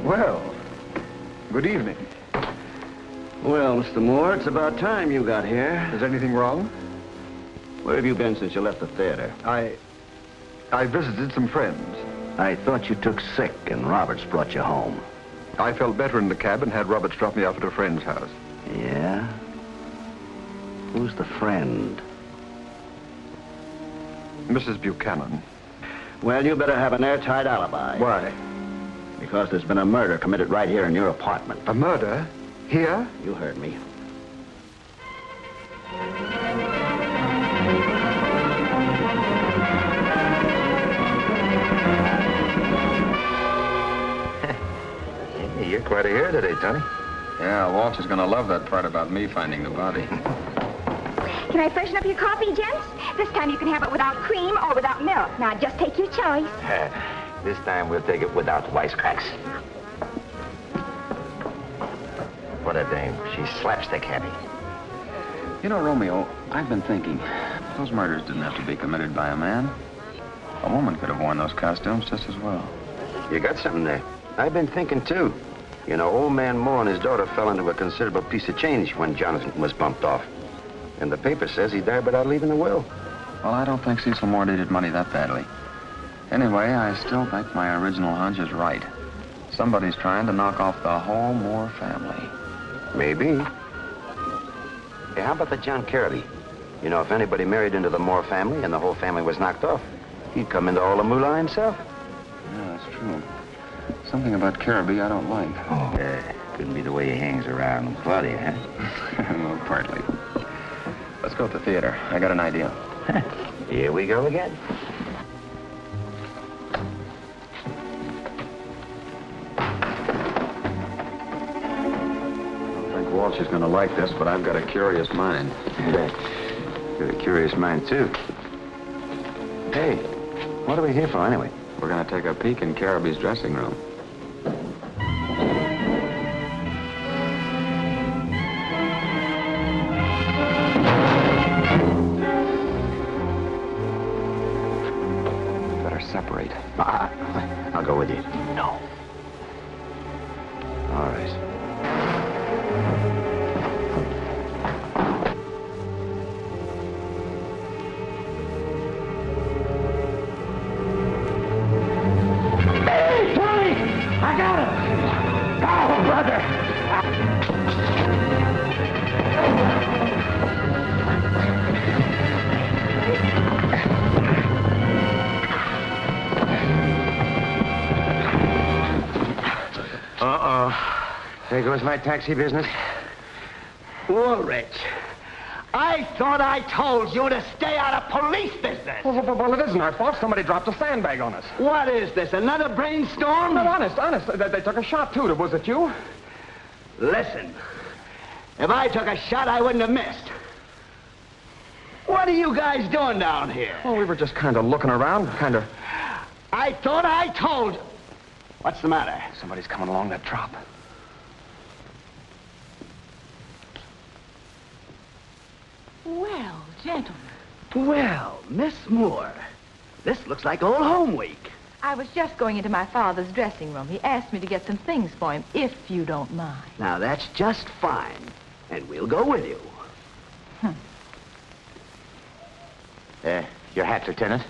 Well, good evening. Well, Mr. Moore, it's about time you got here. Is anything wrong? Where have you been since you left the theater? I visited some friends. I thought you took sick and Roberts brought you home. I felt better in the cab and had Roberts drop me off at a friend's house. Yeah? Who's the friend? Mrs. Buchanan. Well, you better have an airtight alibi. Why? Because there's been a murder committed right here in your apartment. A murder? Here? You heard me. You're quite a hero today, Tony. Yeah, Walsh is going to love that part about me finding the body. Can I freshen up your coffee, gents? This time you can have it without cream or without milk. Now, just take your choice. This time we'll take it without wisecracks. What a dame. She's slapstick happy. You know, Romeo, I've been thinking, those murders didn't have to be committed by a man. A woman could have worn those costumes just as well. You got something there. I've been thinking, too. You know, old man Moore and his daughter fell into a considerable piece of change when Jonathan was bumped off. And the paper says he died without leaving a will. Well, I don't think Cecil Moore needed money that badly. Anyway, I still think my original hunch is right. Somebody's trying to knock off the whole Moore family. Maybe. Hey, how about the John Carraby? You know, if anybody married into the Moore family and the whole family was knocked off, He'd come into all the moolah himself. Yeah, that's true. Something about Caribbean I don't like. Oh, couldn't be the way he hangs around with Claudia, huh? Well, partly. Let's go to the theater. I got an idea. Here we go again. I think Walsh is going to like this, but I've got a curious mind. Got a curious mind, too. Hey, what are we here for, anyway? We're going to take a peek in Caribbean's dressing room. Better separate. I'll go with you. No. All right. I got him! Oh, brother! There goes my taxi business. Woolrich, I thought I told you to stay out of police business. Well, it isn't our fault. Somebody dropped a sandbag on us. What is this, another brainstorm? No, honest. They took a shot, too. Was it you? Listen, if I took a shot, I wouldn't have missed. What are you guys doing down here? Well, we were just kind of looking around, I thought I told you. What's the matter? Somebody's coming along that drop. Well, gentlemen. Well, Miss Moore, this looks like old home week. I was just going into my father's dressing room. He asked me to get some things for him, if you don't mind. Now, that's just fine. And we'll go with you. Your hat, Lieutenant.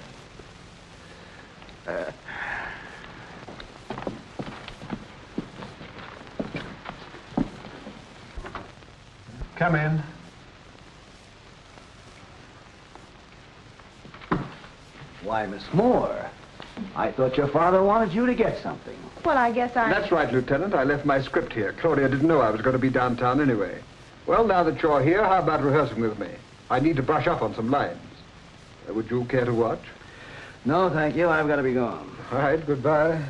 Come in. Why, Miss Moore, I thought your father wanted you to get something. Well, I guess That's right, Lieutenant. I left my script here. Claudia didn't know I was going to be downtown anyway. Well, now that you're here, how about rehearsing with me? I need to brush up on some lines. Would you care to watch? No, thank you. I've got to be gone. All right, goodbye.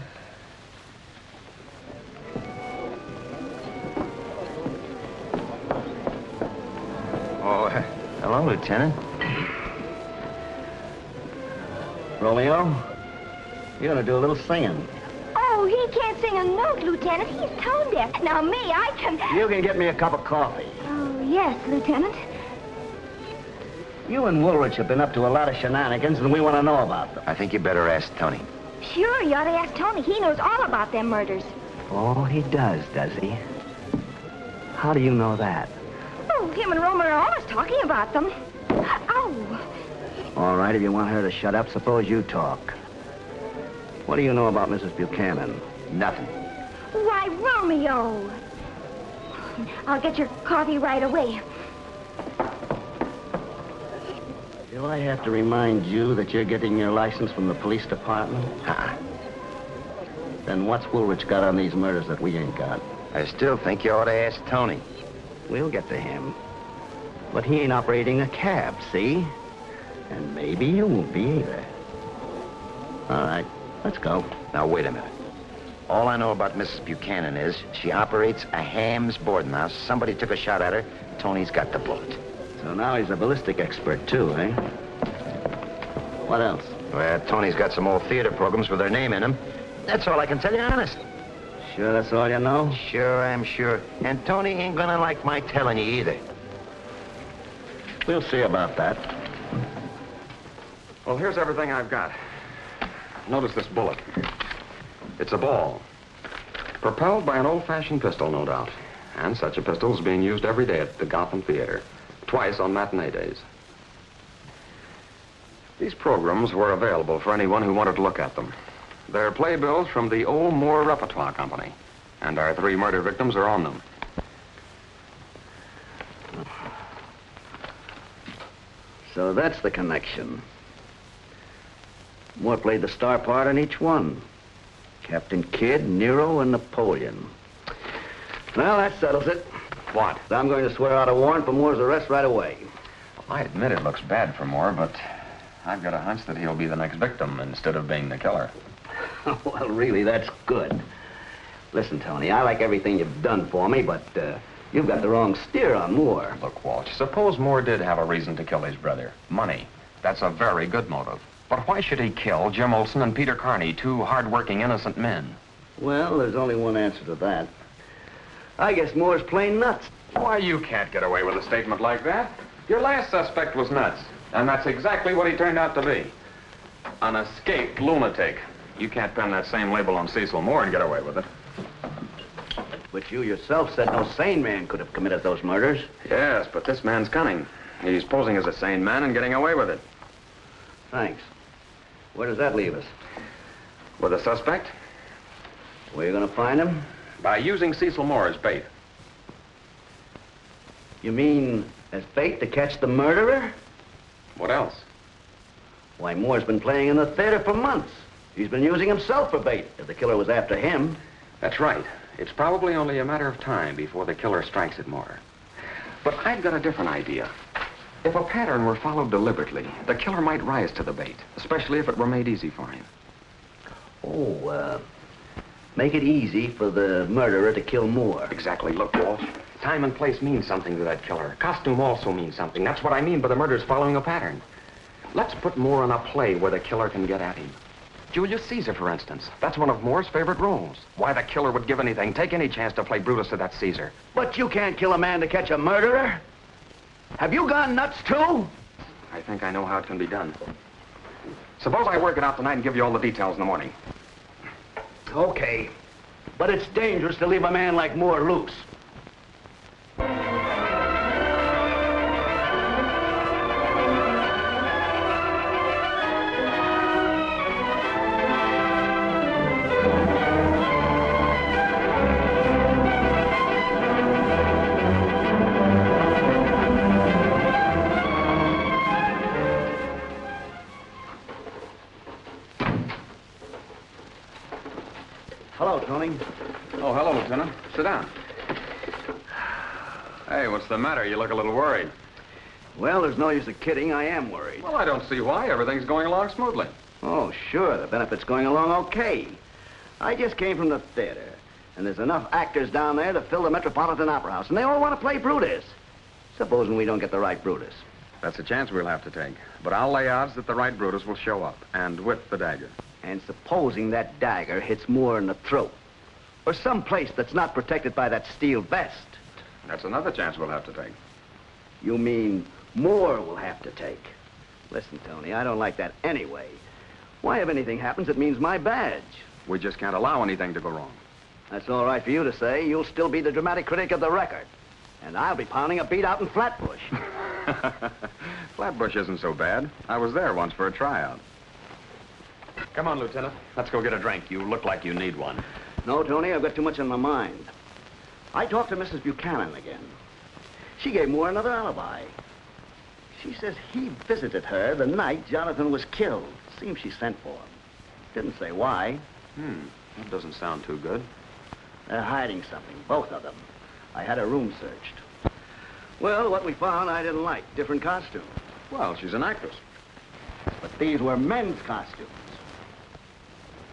Oh, hello, Lieutenant. Romeo, you're going to do a little singing. Oh, he can't sing a note, Lieutenant. He's tone deaf. Now, me, I can... You can get me a cup of coffee. Oh, yes, Lieutenant. You and Woolrich have been up to a lot of shenanigans, and we want to know about them. I think you better ask Tony. Sure, you ought to ask Tony. He knows all about them murders. Oh, he does he? How do you know that? Oh, him and Romer are always talking about them. Oh. All right, if you want her to shut up, suppose you talk. What do you know about Mrs. Buchanan? Nothing. Why, Romeo. I'll get your coffee right away. Do I have to remind you that you're getting your license from the police department? Then what's Woolrich got on these murders that we ain't got? I still think you ought to ask Tony. We'll get to him. But he ain't operating a cab, see? And maybe you won't be either. All right, let's go. Now, wait a minute. All I know about Mrs. Buchanan is she operates a Ham's boarding house. Somebody took a shot at her. Tony's got the bullet. So now he's a ballistic expert, too, eh? What else? Well, Tony's got some old theater programs with her name in them. That's all I can tell you, honest. Sure that's all you know? Sure, I'm sure. And Tony ain't gonna like my telling you either. We'll see about that. Well, here's everything I've got. Notice this bullet. It's a ball. Propelled by an old-fashioned pistol, no doubt. And such a pistol is being used every day at the Gotham Theater. Twice on matinee days. These programs were available for anyone who wanted to look at them. They're playbills from the Old Moore Repertoire Company. And our 3 murder victims are on them. So that's the connection. Moore played the star part in each one. Captain Kidd, Nero, and Napoleon. Well, that settles it. What? I'm going to swear out a warrant for Moore's arrest right away. I admit it looks bad for Moore, but I've got a hunch that he'll be the next victim instead of being the killer. Well, really, that's good. Listen, Tony, I like everything you've done for me, but you've got the wrong steer on Moore. Look, Walsh, suppose Moore did have a reason to kill his brother. Money. That's a very good motive. But why should he kill Jim Olson and Peter Carney, two hard-working, innocent men? Well, there's only one answer to that. I guess Moore's plain nuts. Why, you can't get away with a statement like that. Your last suspect was nuts, and that's exactly what he turned out to be. An escaped lunatic. You can't pin that same label on Cecil Moore and get away with it. But you yourself said no sane man could have committed those murders. Yes, but this man's cunning. He's posing as a sane man and getting away with it. Thanks. Where does that leave us? With a suspect? Where are you going to find him? By using Cecil Moore as bait. You mean as bait to catch the murderer? What else? Why, Moore's been playing in the theater for months. He's been using himself for bait, if the killer was after him. That's right. It's probably only a matter of time before the killer strikes at Moore. But I've got a different idea. If a pattern were followed deliberately, the killer might rise to the bait, especially if it were made easy for him. Oh, make it easy for the murderer to kill Moore. Exactly. Look, Walsh, time and place means something to that killer. Costume also means something. That's what I mean by the murder's following a pattern. Let's put Moore in a play where the killer can get at him. Julius Caesar, for instance. That's one of Moore's favorite roles. Why, the killer would give anything, take any chance to play Brutus to that Caesar. But you can't kill a man to catch a murderer. Have you gone nuts, too? I think I know how it can be done. Suppose I work it out tonight and give you all the details in the morning. Okay. But it's dangerous to leave a man like Moore loose. Hello, Tony. Oh, hello, Lieutenant. Sit down. Hey, what's the matter? You look a little worried. Well, there's no use of kidding. I am worried. Well, I don't see why. Everything's going along smoothly. Oh, sure. The benefit's going along okay. I just came from the theater, and there's enough actors down there to fill the Metropolitan Opera House, and they all want to play Brutus. Supposing we don't get the right Brutus. That's a chance we'll have to take. But I'll lay odds that the right Brutus will show up, and with the dagger. And supposing that dagger hits Moore in the throat, or some place that's not protected by that steel vest. That's another chance we'll have to take. You mean Moore will have to take? Listen, Tony, I don't like that anyway. Why, if anything happens, it means my badge. We just can't allow anything to go wrong. That's all right for you to say. You'll still be the dramatic critic of the record. And I'll be pounding a beat out in Flatbush. Flatbush isn't so bad. I was there once for a tryout. Come on, Lieutenant. Let's go get a drink. You look like you need one. No, Tony, I've got too much on my mind. I talked to Mrs. Buchanan again. She gave Moore another alibi. She says he visited her the night Jonathan was killed. Seems she sent for him. Didn't say why. That doesn't sound too good. They're hiding something, both of them. I had her room searched. Well, what we found I didn't like. Different costumes. Well, she's an actress. But these were men's costumes.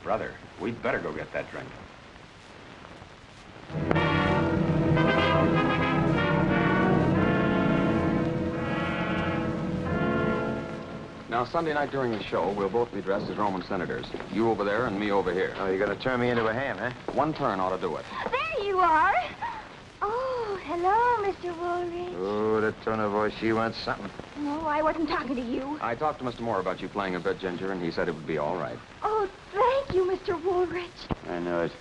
Brother, we'd better go get that drink. Now, Sunday night during the show, we'll both be dressed as Roman senators. You over there and me over here. Oh, you're going to turn me into a ham, huh? One turn ought to do it. There you are. Oh, hello, Mr. Woolridge. Oh, that tone of voice, she wants something. No, I wasn't talking to you. I talked to Mr. Moore about you playing a bit, Ginger, and he said it would be all right. Oh, thank you, Mr. Woolridge. I know it.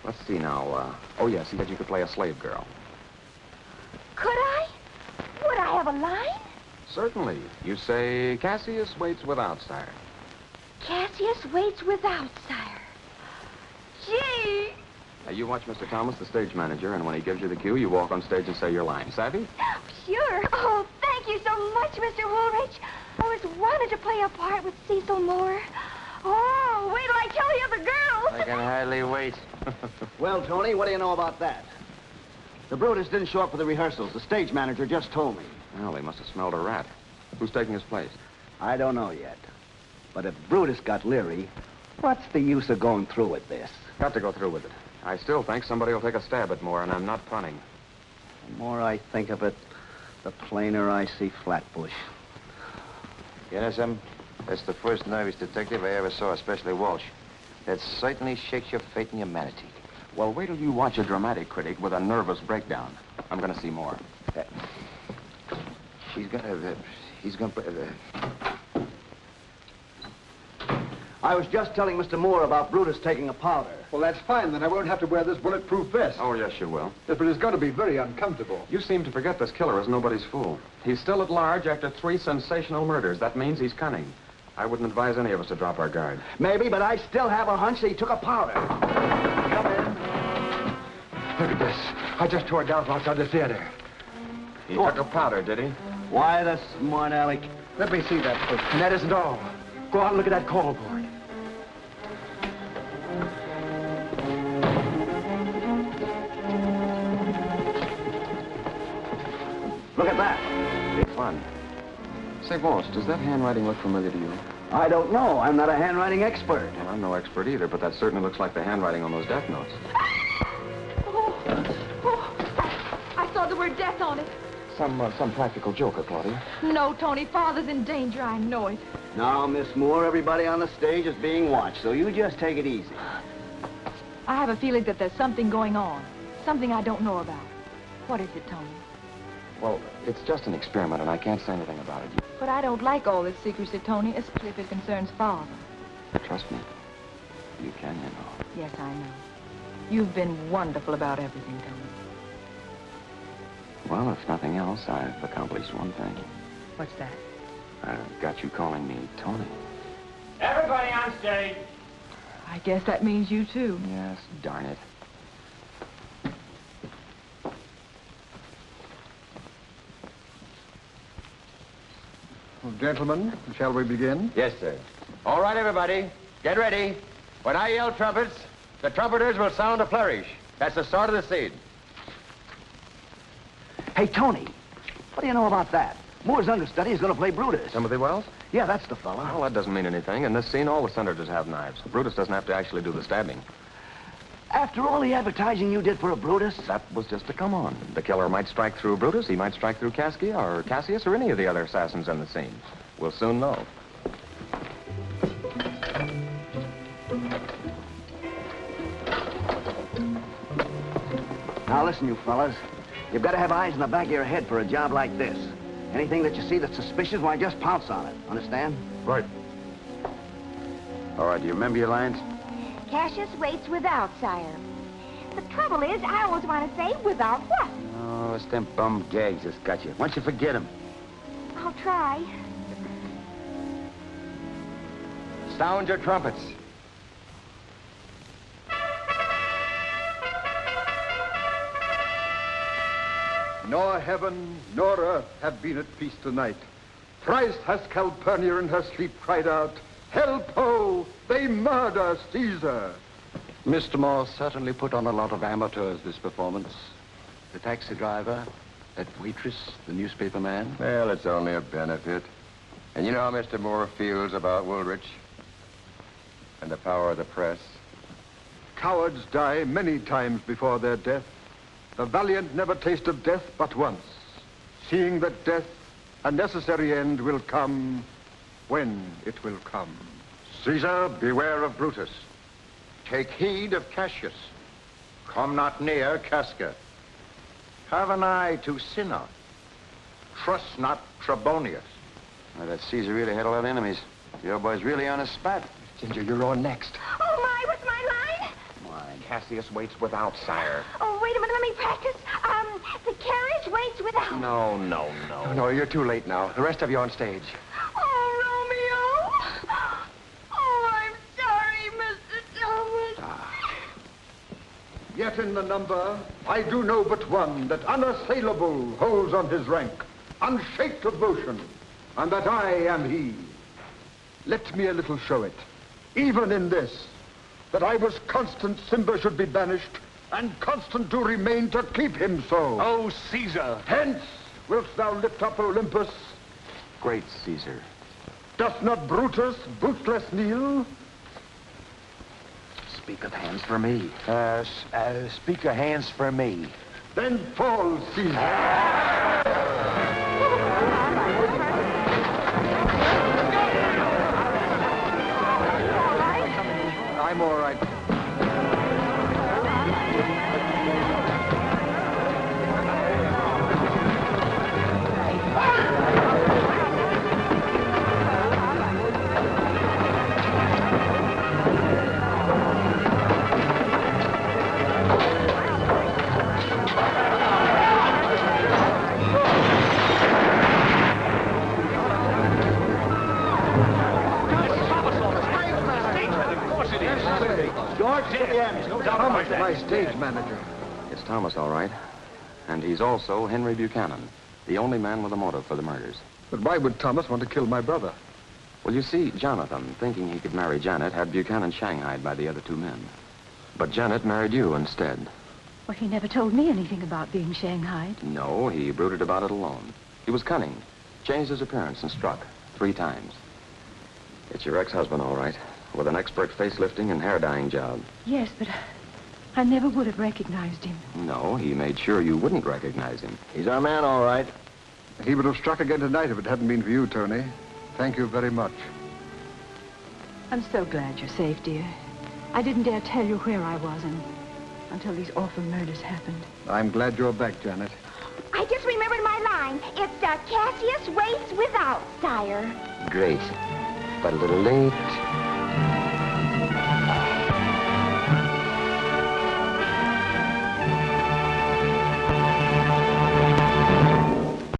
Let's see now. Oh, yes, he said you could play a slave girl. Could I? Would I have a line? Certainly. You say, Cassius waits without, sire. Cassius waits without, sire. Gee! Now, you watch Mr. Thomas, the stage manager, and when he gives you the cue, you walk on stage and say your line. Savvy? Sure. Oh, thank you so much, Mr. Woolridge. I always wanted to play a part with Cecil Moore. Oh, wait till I tell the other girls. I can hardly wait. Well, Tony, what do you know about that? The Brutus didn't show up for the rehearsals. The stage manager just told me. Well, they must have smelled a rat. Who's taking his place? I don't know yet. But if Brutus got leery, what's the use of going through with this? Got to go through with it. I still think somebody will take a stab at Moore, and I'm not punning. The more I think of it, the plainer I see Flatbush. You know something? That's the first nervous detective I ever saw, especially Walsh. That certainly shakes your faith in humanity. Well, wait till you watch a dramatic critic with a nervous breakdown. I'm going to see more. He's gonna... I was just telling Mr. Moore about Brutus taking a powder. Well, that's fine, then I won't have to wear this bulletproof vest. Oh, yes, you will. Yes, but it's going to be very uncomfortable. You seem to forget this killer is nobody's fool. He's still at large after 3 sensational murders. That means he's cunning. I wouldn't advise any of us to drop our guard. Maybe, but I still have a hunch that he took a powder. Come in. Look at this. I just tore it down from outside the theater. He took a powder, did he? Why, the smart aleck. Let me see that first. And that isn't all. Go out and look at that call board. Look at that. Big fun. Say, Walsh, does that handwriting look familiar to you? I don't know. I'm not a handwriting expert. Well, I'm no expert either, but that certainly looks like the handwriting on those death notes. I saw the word death on it. Some practical joker, Claudia. No, Tony, Father's in danger. I know it. Now, Miss Moore, everybody on the stage is being watched, so you just take it easy. I have a feeling that there's something going on. Something I don't know about. What is it, Tony? Well, it's just an experiment, and I can't say anything about it. But I don't like all this secrecy, Tony, especially if it concerns Father. Trust me. You can, you know. Yes, I know. You've been wonderful about everything, Tony. Well, if nothing else, I've accomplished one thing. What's that? I've got you calling me Tony. Everybody on stage. I guess that means you, too. Yes, darn it. Well, gentlemen, shall we begin? Yes, sir. All right, everybody. Get ready. When I yell trumpets, the trumpeters will sound a flourish. That's the start of the scene. Hey, Tony, what do you know about that? Moore's understudy is going to play Brutus. Timothy Wells? Yeah, that's the fella. Well, that doesn't mean anything. In this scene, all the senators have knives. Brutus doesn't have to actually do the stabbing. After all the advertising you did for a Brutus? That was just to come on. The killer might strike through Brutus, he might strike through Cassius, or any of the other assassins in the scene. We'll soon know. Now, listen, you fellas. You've got to have eyes in the back of your head for a job like this. Anything that you see that's suspicious, why, just pounce on it. Understand? Right. All right, do you remember your lines? Cassius waits without, sire. The trouble is, I always want to say, without what? Oh, it's them bum gags that's got you. Why don't you forget them? I'll try. Sound your trumpets. Nor heaven nor earth have been at peace tonight. Thrice has Calpurnia in her sleep cried out, "Help, ho! They murder Caesar!" Mr. Moore certainly put on a lot of amateurs this performance. The taxi driver, that waitress, the newspaper man. Well, it's only a benefit. And you know how Mr. Moore feels about Woolrich and the power of the press. Cowards die many times before their death. The valiant never taste of death but once, seeing that death, a necessary end, will come when it will come. Caesar, beware of Brutus. Take heed of Cassius. Come not near Casca. Have an eye to Cinna. Trust not Trebonius. Well, that Caesar really had a lot of enemies. Your boy's really on his spot. Ginger, you're on next. Oh, my, what's my line? Cassius waits without, sire. Oh, wait a minute, let me practice. The carriage waits without. No, you're too late now. The rest of you on stage. Oh, Romeo. Oh, I'm sorry, Mr. Thomas. Yet in the number, I do know but one that unassailable holds on his rank, unshaked of motion, and that I am he. Let me a little show it. even in this, that I was constant Simba should be banished, and constant do remain to keep him so. Oh, Caesar! Hence, wilt thou lift up Olympus? Great Caesar. Doth not Brutus bootless kneel? Speak of hands for me. Speak of hands for me. Then fall, Caesar. I'm all right. Thomas, my stage manager. It's Thomas, all right. And he's also Henry Buchanan, the only man with a motive for the murders. But why would Thomas want to kill my brother? Well, you see, Jonathan, thinking he could marry Janet, had Buchanan shanghaied by the other two men. But Janet married you instead. Well, he never told me anything about being shanghaied. No, he brooded about it alone. He was cunning, changed his appearance and struck 3 times. It's your ex-husband, all right, with an expert facelifting and hair-dyeing job. Yes, but I never would have recognized him. No, he made sure you wouldn't recognize him. He's our man, all right. He would have struck again tonight if it hadn't been for you, Tony. Thank you very much. I'm so glad you're safe, dear. I didn't dare tell you where I was until these awful murders happened. I'm glad you're back, Janet. I just remembered my line. It's Cassius waits without, sire. Great. But a little late.